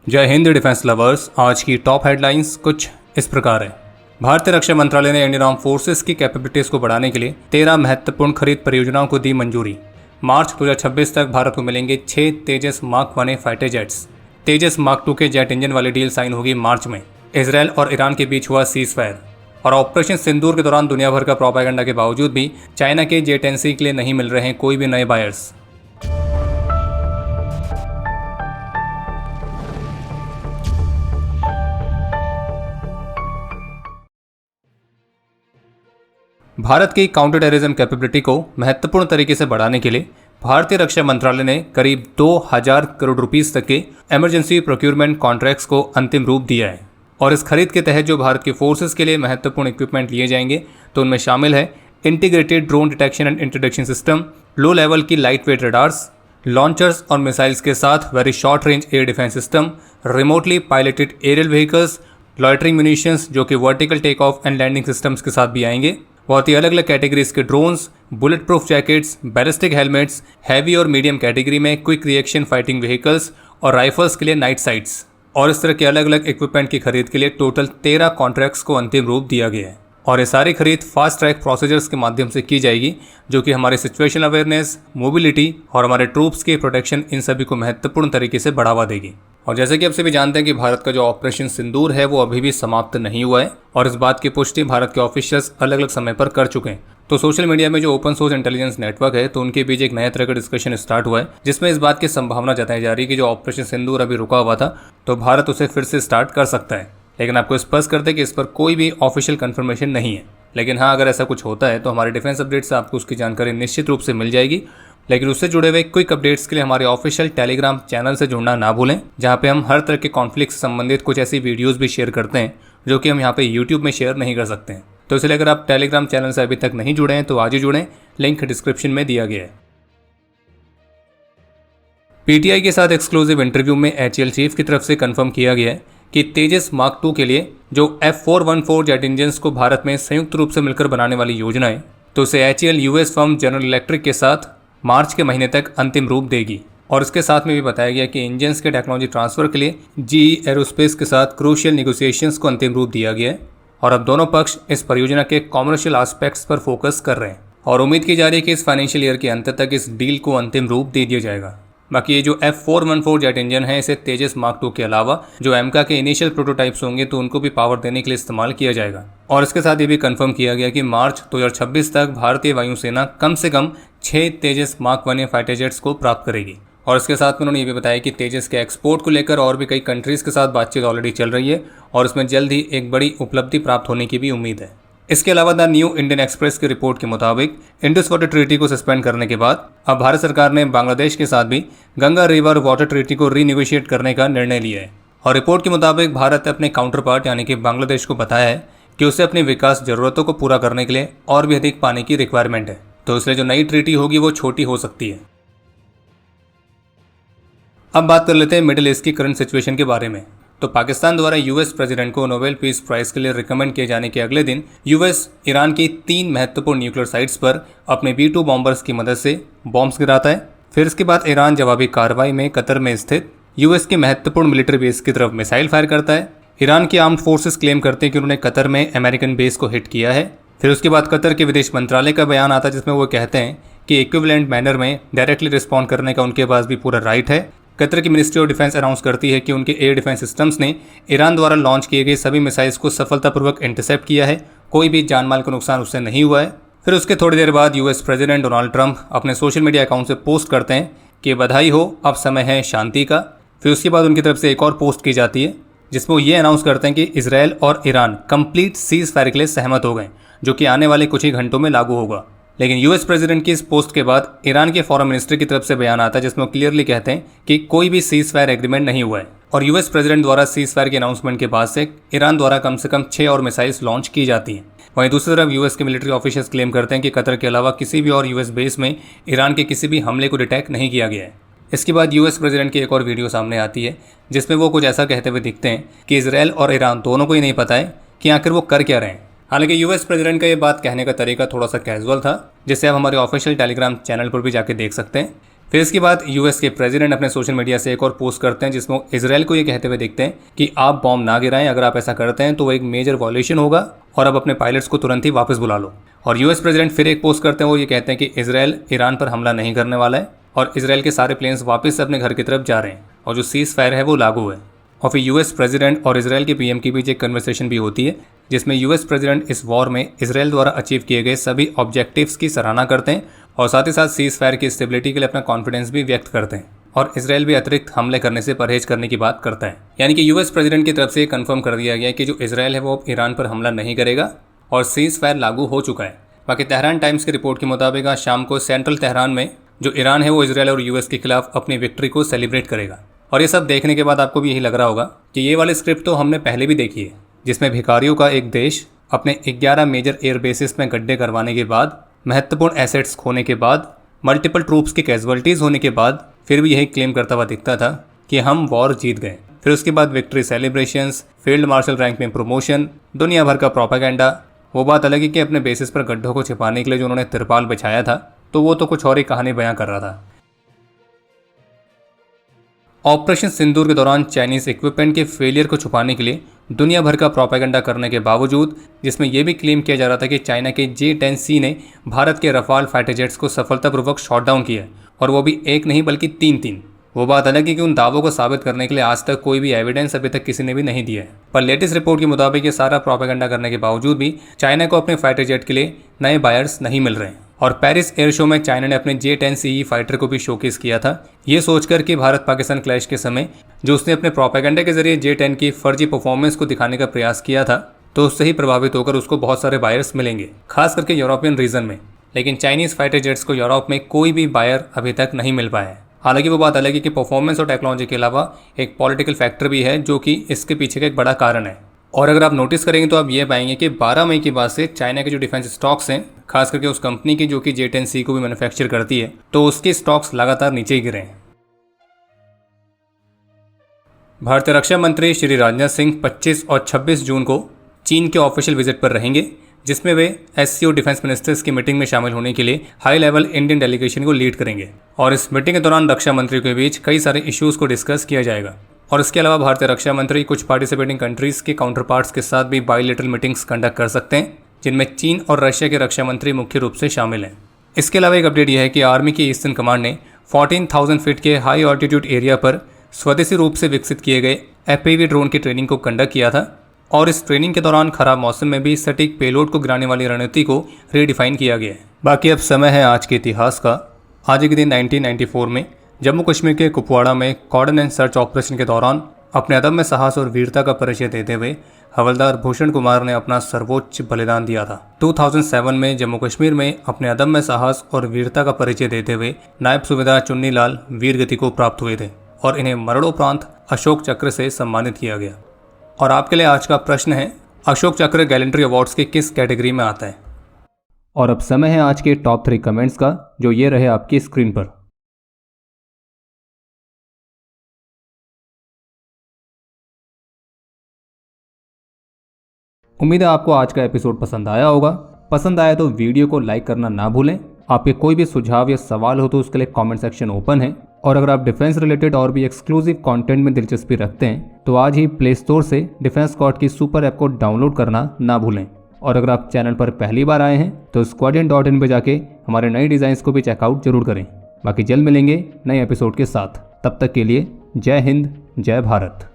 जय Hind defence lovers. आज की टॉप हेडलाइंस कुछ इस प्रकार है। भारतीय रक्षा मंत्रालय ने इंडियन आर्म फोर्सेस की कैपेबिलिटीज को बढ़ाने के लिए 13 महत्वपूर्ण खरीद परियोजनाओं को दी मंजूरी। मार्च 2026 तक भारत को मिलेंगे 6 तेजस मार्क 1 फाइटर जेट्स। तेजस मार्क 2 के जेट इंजन वाली डील साइन होगी मार्च में। इसराइल और ईरान के बीच हुआ सीज फायर। और ऑपरेशन सिंदूर के दौरान दुनिया भर का प्रोपेगेंडा के बावजूद भी चाइना के जेट-NC के लिए नहीं मिल रहे हैं कोई भी नए बायर्स। भारत की काउंटर टेररिज्म कैपेबिलिटी को महत्वपूर्ण तरीके से बढ़ाने के लिए भारतीय रक्षा मंत्रालय ने करीब 2000 करोड़ रुपीस तक के इमरजेंसी प्रोक्योरमेंट कॉन्ट्रैक्ट्स को अंतिम रूप दिया है। और इस खरीद के तहत जो भारत की फोर्सेस के लिए महत्वपूर्ण इक्विपमेंट लिए जाएंगे तो उनमें शामिल है integrated drone detection and interdiction system, low level की लाइट वेट रडार्स, लॉन्चर्स और मिसाइल्स के साथ very short range air defence system, remotely piloted aerial vehicles, loitering munitions जो कि vertical take off and landing systems के साथ भी आएंगे। बहुत ही अलग अलग कैटेगरीज के drones, bullet proof jackets, ballistic helmets, heavy और मीडियम कैटेगरी में क्विक रिएक्शन फाइटिंग व्हीकल्स और राइफल्स के लिए नाइट साइट्स। और इस तरह के अलग अलग इक्विपमेंट की खरीद के लिए टोटल 13 कॉन्ट्रैक्ट्स को अंतिम रूप दिया गया है। और ये सारी खरीद फास्ट ट्रैक प्रोसीजर्स के माध्यम से की जाएगी जो कि हमारे सिचुएशन अवेयरनेस, मोबिलिटी और हमारे ट्रूप्स के प्रोटेक्शन इन सभी को महत्वपूर्ण तरीके से बढ़ावा देगी। और जैसे कि आप सभी जानते हैं कि भारत का जो ऑपरेशन सिंदूर है वो अभी भी समाप्त नहीं हुआ है और इस बात की पुष्टि भारत के ऑफिशियल्स अलग अलग समय पर कर चुके हैं। तो सोशल मीडिया में जो ओपन सोर्स इंटेलिजेंस नेटवर्क है तो उनके बीच एक नया तरह का डिस्कशन स्टार्ट हुआ है जिसमें इस बात की संभावना जताई जा रही है कि जो ऑपरेशन सिंदूर अभी रुका हुआ था तो भारत उसे फिर से स्टार्ट कर सकता है। लेकिन आपको स्पष्ट कर दें कि इस पर कोई भी ऑफिशियल कंफर्मेशन नहीं है। लेकिन हाँ, अगर ऐसा कुछ होता है तो हमारे डिफेंस अपडेट से आपको उसकी जानकारी निश्चित रूप से मिल जाएगी। लेकिन उससे जुड़े हुए क्विक अपडेट्स के लिए हमारे ऑफिशियल टेलीग्राम चैनल से जुड़ना ना भूलें, जहां पे हम हर तरह के कॉन्फ्लिक्ट से संबंधित कुछ ऐसी वीडियोस भी शेयर करते हैं जो कि हम यहाँ पे यूट्यूब में शेयर नहीं कर सकते हैं। तो इसलिए अगर आप टेलीग्राम चैनल से अभी तक नहीं जुड़े हैं तो आज ही जुड़ें, लिंक डिस्क्रिप्शन में दिया गया है। पीटीआई के साथ एक्सक्लूसिव इंटरव्यू में HAL चीफ की तरफ से कंफर्म किया गया है कि तेजस मार्क 2 के लिए जो F414 जेट इंजन्स को भारत में संयुक्त रूप से मिलकर बनाने वाली योजना है तो उसे HAL US firm general electric के साथ मार्च के महीने तक अंतिम रूप देगी। और इसके साथ में भी बताया गया कि इंजन्स के टेक्नोलॉजी ट्रांसफर के लिए GE एरोस्पेस के साथ क्रूशियल नेगोशिएशंस को अंतिम रूप दिया गया है और अब दोनों पक्ष इस परियोजना के कॉमर्शियल एस्पेक्ट्स पर फोकस कर रहे हैं और उम्मीद की जा रही है कि इस फाइनेंशियल ईयर के अंत तक इस डील को अंतिम रूप दे दिया जाएगा। बाकी ये जो F414 जेट इंजन है इसे तेजस मार्क 2 के अलावा जो एमका के इनिशियल प्रोटोटाइप्स होंगे तो उनको भी पावर देने के लिए इस्तेमाल किया जाएगा। और इसके साथ ये भी कंफर्म किया गया कि मार्च 2026 तक भारतीय वायुसेना कम से कम 6 तेजस मार्क 1 फाइटर जेट्स को प्राप्त करेगी। और इसके साथ में उन्होंने ये भी बताया कि तेजस के एक्सपोर्ट को लेकर और भी कई कंट्रीज़ के साथ बातचीत ऑलरेडी चल रही है और उसमें जल्द ही एक बड़ी उपलब्धि प्राप्त होने की भी उम्मीद है। इसके अलावा द न्यू इंडियन एक्सप्रेस की रिपोर्ट के मुताबिक इंडस वाटर ट्रीटी को सस्पेंड करने के बाद अब भारत सरकार ने बांग्लादेश के साथ भी गंगा रिवर वाटर ट्रीटी को रीनेगोशिएट करने का निर्णय लिया है। और रिपोर्ट के मुताबिक भारत ने अपने काउंटर पार्ट यानी कि बांग्लादेश को बताया है कि उसे अपनी विकास जरूरतों को पूरा करने के लिए और भी अधिक पानी की रिक्वायरमेंट है, तो इसलिए जो नई ट्रीटी होगी वो छोटी हो सकती है। अब बात कर लेते हैं मिडिल ईस्ट की करंट सिचुएशन के बारे में। तो पाकिस्तान द्वारा यूएस प्रेसिडेंट को नोबेल पीस प्राइज के लिए रिकमेंड किए जाने के अगले दिन यूएस ईरान की 3 महत्वपूर्ण न्यूक्लियर साइट्स पर अपने B-2 बॉम्बर्स की मदद से बॉम्ब्स गिराता है। फिर इसके बाद ईरान जवाबी कार्रवाई में कतर में स्थित यूएस की महत्वपूर्ण मिलिट्री बेस की तरफ मिसाइल फायर करता है। ईरान की आर्म्ड फोर्सेस क्लेम करते हैं कि उन्होंने कतर में अमेरिकन बेस को हिट किया है। फिर उसके बाद कतर के विदेश मंत्रालय का बयान आता है जिसमें वो कहते हैं कि इक्विवेलेंट मैनर में डायरेक्टली रिस्पॉन्ड करने का उनके पास भी पूरा राइट है। कतर की मिनिस्ट्री ऑफ डिफेंस अनाउंस करती है कि उनके एयर डिफेंस सिस्टम्स ने ईरान द्वारा लॉन्च किए गए सभी मिसाइल्स को सफलतापूर्वक इंटरसेप्ट किया है, कोई भी जानमाल का नुकसान उससे नहीं हुआ है। फिर उसके थोड़ी देर बाद यूएस प्रेसिडेंट डोनाल्ड ट्रंप अपने सोशल मीडिया अकाउंट से पोस्ट करते हैं कि बधाई हो, अब समय है शांति का। फिर उसके बाद उनकी तरफ से एक और पोस्ट की जाती है जिसमें वो ये अनाउंस करते हैं कि इजरायल और ईरान कंप्लीट सीज फायर के लिए सहमत हो गए, जो कि आने वाले कुछ ही घंटों में लागू होगा। लेकिन यूएस प्रेसिडेंट की इस पोस्ट के बाद ईरान के फॉरेन मिनिस्टर की तरफ से बयान आता है जिसमें वो क्लियरली कहते हैं कि कोई भी सीज फायर एग्रीमेंट नहीं हुआ है। और यूएस प्रेसिडेंट द्वारा सीज फायर के अनाउंसमेंट के बाद से ईरान द्वारा कम से कम 6 और मिसाइल्स लॉन्च की जाती हैं। वहीं दूसरी तरफ यूएस के मिलिट्री ऑफिशियल्स क्लेम करते हैं कि कतर के अलावा किसी भी और यूएस बेस में ईरान के किसी भी हमले को डिटेक्ट नहीं किया गया है। इसके बाद यूएस प्रेसिडेंट की एक और वीडियो सामने आती है जिसमें वो कुछ ऐसा कहते हुए दिखते हैं कि इजरायल और ईरान दोनों को ही नहीं पता है कि आखिर वो कर क्या रहे हैं। हालांकि यूएस प्रेसिडेंट का ये बात कहने का तरीका थोड़ा सा कैजुअल था, जिसे आप हमारे ऑफिशियल टेलीग्राम चैनल पर भी जाके देख सकते हैं। फिर इसके बाद यूएस के प्रेसिडेंट अपने सोशल मीडिया से एक और पोस्ट करते हैं जिसमें इसराइल को ये कहते हुए देखते हैं कि आप बॉम्ब ना गिराएं, अगर आप ऐसा करते हैं तो वो एक मेजर वॉयलेशन होगा और अब अपने पायलट्स को तुरंत ही वापस बुला लो। और यूएस प्रेसिडेंट फिर एक पोस्ट करते हैं, वो ये कहते हैं कि इसराइल ईरान पर हमला नहीं करने वाला है और इसराइल के सारे प्लेन्स वापस से अपने घर की तरफ जा रहे हैं और जो सीज फायर है वो लागू है। और फिर यूएस प्रेसिडेंट और इसराइल के पीएम के बीच एक कन्वर्सेशन भी होती है जिसमें यूएस प्रेसिडेंट इस वॉर में इसराइल द्वारा अचीव किए गए सभी ऑब्जेक्टिव्स की सराहना करते हैं और साथ ही साथ सीज फायर की स्टेबिलिटी के लिए अपना कॉन्फिडेंस भी व्यक्त करते हैं और इसराइल भी अतिरिक्त हमले करने से परहेज करने की बात करता है। यानी कि यूएस प्रेसिडेंट की तरफ से कंफर्म कर दिया गया है कि जो इसराइल है वो अब ईरान पर हमला नहीं करेगा और सीज फायर लागू हो चुका है। बाकी तेहरान टाइम्स की रिपोर्ट के मुताबिक आज शाम को सेंट्रल तेहरान में जो ईरान है वो इसराइल और यूएस के खिलाफ अपनी विक्ट्री को सेलिब्रेट करेगा। और ये सब देखने के बाद आपको भी यही लग रहा होगा कि ये वाली स्क्रिप्ट तो हमने पहले भी देखी है, जिसमें भिखारियों का एक देश अपने 11 मेजर एयर बेसिस में गड्ढे करवाने के बाद, महत्वपूर्ण एसेट्स खोने के बाद, मल्टीपल ट्रूप्स की कैजुअल्टीज होने के बाद फिर भी यही क्लेम करता हुआ दिखता था कि हम वॉर जीत गए। फिर उसके बाद victory celebrations, field marshal rank में प्रमोशन, दुनिया भर का प्रोपेगेंडा। वो बात अलग है कि अपने बेसिस पर गड्ढों को छिपाने के लिए जो उन्होंने तिरपाल बिछाया था तो वो तो कुछ और ही कहानी बयां कर रहा था। ऑपरेशन सिंदूर के दौरान चाइनीज इक्विपमेंट के फेलियर को छुपाने के लिए दुनिया भर का प्रोपेगेंडा करने के बावजूद, जिसमें यह भी क्लेम किया जा रहा था कि चाइना के J-10C ने भारत के रफाल फाइटर जेट्स को सफलतापूर्वक शॉट डाउन किया और वो भी एक नहीं बल्कि 3-3। वो बात अलग है कि उन दावों को साबित करने के लिए आज तक कोई भी एविडेंस अभी तक किसी ने भी नहीं दिया है। पर लेटेस्ट रिपोर्ट के मुताबिक ये सारा प्रोपेगेंडा करने के बावजूद भी चाइना को अपने फाइटर जेट के लिए नए बायर्स नहीं मिल रहे हैं। और पेरिस एयर शो में चाइना ने अपने J-10C फाइटर को भी शोकेस किया था, ये सोचकर कि भारत पाकिस्तान क्लैश के समय जो उसने अपने प्रोपेगेंडा के जरिए J-10 की फर्जी परफॉर्मेंस को दिखाने का प्रयास किया था तो उससे ही प्रभावित होकर उसको बहुत सारे बायर्स मिलेंगे, खास करके यूरोपियन रीजन में। लेकिन चाइनीज फाइटर जेट्स को यूरोप में कोई भी बायर अभी तक नहीं मिल पाया है। हालांकि वो बात अलग है कि परफॉर्मेंस और टेक्नोलॉजी के अलावा एक पॉलिटिकल फैक्टर भी है जो कि इसके पीछे का एक बड़ा कारण है। और अगर आप नोटिस करेंगे तो आप ये पाएंगे कि 12 मई के बाद से चाइना के जो डिफेंस स्टॉक्स हैं, खास करके उस कंपनी की जो कि J-10C को भी मैन्युफैक्चर करती है, तो उसके स्टॉक्स लगातार नीचे ही गिरे हैं। भारतीय रक्षा मंत्री श्री राजनाथ सिंह 25 और 26 जून को चीन के ऑफिशियल विजिट पर रहेंगे, जिसमें वे SCO डिफेंस मिनिस्टर्स की मीटिंग में शामिल होने के लिए हाई लेवल इंडियन डेलीगेशन को लीड करेंगे। और इस मीटिंग के दौरान रक्षा मंत्रियों के बीच कई सारे इश्यूज को डिस्कस किया जाएगा। और इसके अलावा भारतीय रक्षा मंत्री कुछ पार्टिसिपेटिंग कंट्रीज के काउंटर पार्ट्स के साथ भी बायलैटरल मीटिंग्स कंडक्ट कर सकते हैं, जिनमें चीन और रशिया के रक्षा मंत्री मुख्य रूप से शामिल हैं। इसके अलावा एक अपडेट यह है कि आर्मी की ईस्टर्न कमांड ने 14,000 फीट के हाई ऑल्टीट्यूड एरिया पर स्वदेशी रूप से विकसित किए गए FPV ड्रोन की ट्रेनिंग को कंडक्ट किया था और इस ट्रेनिंग के दौरान खराब मौसम में भी सटीक पेलोड को गिराने वाली रणनीति को रीडिफाइन किया गया है। बाकी अब समय है आज के इतिहास का। आज के दिन 1994 में जम्मू कश्मीर के कुपवाड़ा में कॉर्डन एंड सर्च ऑपरेशन के दौरान अपने अदम्य साहस और वीरता का परिचय देते हुए हवलदार भूषण कुमार ने अपना सर्वोच्च बलिदान दिया था। 2007 में जम्मू कश्मीर में अपने अदम्य साहस और वीरता का परिचय देते हुए नायब सूबेदार चुन्नी लाल वीर गति को प्राप्त हुए थे और इन्हें मरणोपरांत अशोक चक्र से सम्मानित किया गया। और आपके लिए आज का प्रश्न है, अशोक चक्र गैलेंट्री अवार्ड्स की किस कैटेगरी में आता है? और अब समय है आज के टॉप 3 कमेंट्स का, जो ये रहे आपकी स्क्रीन पर। उम्मीद है आपको आज का एपिसोड पसंद आया होगा। पसंद आया तो वीडियो को लाइक करना ना भूलें। आपके कोई भी सुझाव या सवाल हो तो उसके लिए कमेंट सेक्शन ओपन है। और अगर आप डिफेंस रिलेटेड और भी एक्सक्लूसिव कंटेंट में दिलचस्पी रखते हैं तो आज ही प्ले स्टोर से डिफेंस स्क्वाड की सुपर ऐप को डाउनलोड करना ना भूलें। और अगर आप चैनल पर पहली बार आए हैं तो squadron.in पे जाके हमारे नए डिज़ाइंस को भी चेकआउट जरूर करें। बाकी जल्द मिलेंगे नए एपिसोड के साथ। तब तक के लिए जय हिंद, जय भारत।